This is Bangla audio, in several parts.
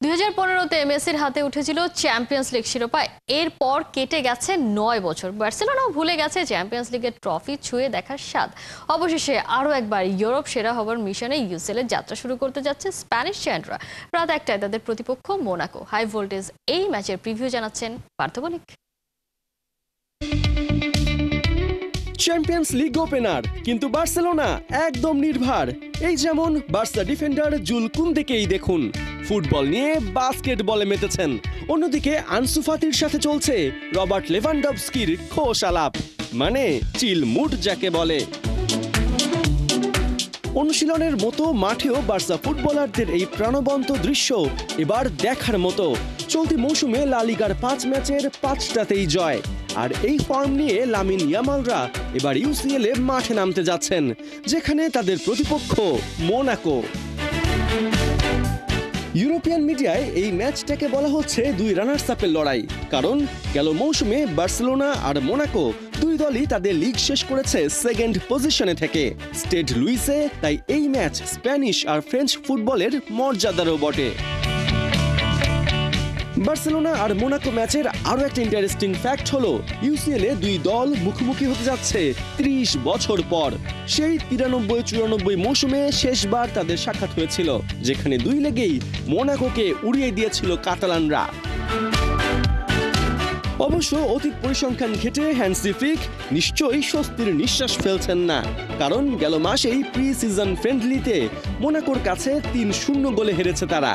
2015-তে মেসির হাতে উঠেছিল চ্যাম্পিয়ন্স লিগ শিরোপা। এরপর কেটে গেছে 9 বছর। বার্সেলোনাও ভুলে গেছে চ্যাম্পিয়ন্স লিগের ট্রফি ছুঁয়ে দেখার স্বাদ। অবশেষে আরও একবার ইউরোপ সেরা হবার মিশনে ইউসিএলের যাত্রা শুরু করতে যাচ্ছে স্প্যানিশ জায়ান্টরা। রাত 1টায় তাদের প্রতিপক্ষ মোনাকো। হাই ভোল্টেজ এই ম্যাচের প্রিভিউ জানাচ্ছেন পার্থ বণিক। চ্যাম্পিয়ন্স লিগ ওপেনার, কিন্তু বার্সেলোনা একদম নির্ভার। এই যেমন বার্সা ডিফেন্ডার জুল কুন্দেকেই দেখুন, ফুটবল নিয়ে বাস্কেটবলে মেতেছেন। অন্যদিকে আনসু ফাতির সাথে চলছে রবার্ট লেভানডভস্কির খোশ আলাপ, মানে চিল মুড যাকে বলে। অনুশীলনের মতো মাঠেও বার্সা ফুটবলারদের এই প্রাণবন্ত দৃশ্য এবার দেখার মতো। চলতি মৌসুমে লা লিগার 5 ম্যাচের 5টাতেই জয়। আর এই ফর্ম নিয়ে লামিন ইয়ামালরা এবার ইউসিএলে মাঠে নামতে যাচ্ছেন, যেখানে তাদের প্রতিপক্ষ মোনাকো। ইউরোপিয়ান মিডিয়ায় এই ম্যাচটাকে বলা হচ্ছে দুই রানার্স আপের লড়াই, কারণ গেল মৌসুমে বার্সেলোনা আর মোনাকো দুই দলই তাদের লিগ শেষ করেছে সেকেন্ড পজিশনে থেকে। স্টেড লুইসে তাই এই ম্যাচ স্প্যানিশ আর ফ্রেঞ্চ ফুটবলের মর্যাদারও বটে। বার্সেলোনা আর মোনাকো ম্যাচের আরও একটা ইন্টারেস্টিং ফ্যাক্ট হলো, ইউসিএলে দুই দল মুখোমুখি হতে যাচ্ছে 30 বছর পর। সেই 93-94 মৌসুমে শেষবার তাদের সাক্ষাৎ হয়েছিল, যেখানে দুই লেগেই মোনাকোকে উড়িয়ে দিয়েছিল কাতালানরা। অবশ্য অতীত পরিসংখ্যান ঘেটে হ্যান্সি ফ্লিক নিশ্চয়ই স্বস্তির নিঃশ্বাস ফেলছেন না, কারণ গেল মাসেই প্রি সিজন ফ্রেন্ডলিতে মোনাকোর কাছে 3-0 গোলে হেরেছে তারা।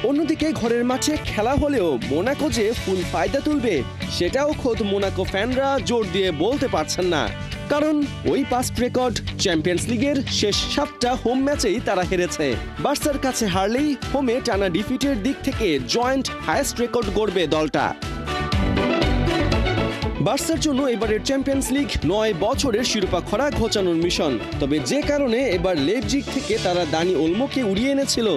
অন্যদিকে ঘরের মাঠে খেলা হলেও মোনাকো যে ফুল ফায়দা তুলবে সেটাও খোদ মোনাকো ফ্যানরা জোর দিয়ে বলতে পারছেন না, কারণ ওই পাস্ট রেকর্ড চ্যাম্পিয়ন্স লিগের শেষ 7টা হোম ম্যাচেই তারা হেরেছে। বার্সার কাছে হারলেই হোমে টানা ডিফিটের দিক থেকে জয়েন্ট হাইয়েস্ট রেকর্ড গড়বে দলটা। বার্সার জন্য এবারের চ্যাম্পিয়ন্স লিগ 9 বছরের শিরোপা খরা ঘোচানোর মিশন। তবে যে কারণে এবার লেপজিগ থেকে তারা দানি ওলমোকে উড়িয়ে এনেছিল,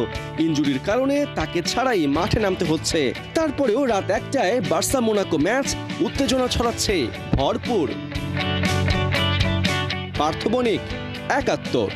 ইনজুরির কারণে তাকে ছাড়াই মাঠে নামতে হচ্ছে। তারপরেও রাত 1টায় বার্সা মোনাকো ম্যাচ উত্তেজনা ছড়াচ্ছে ভরপুর। পার্থ বণিক, 71।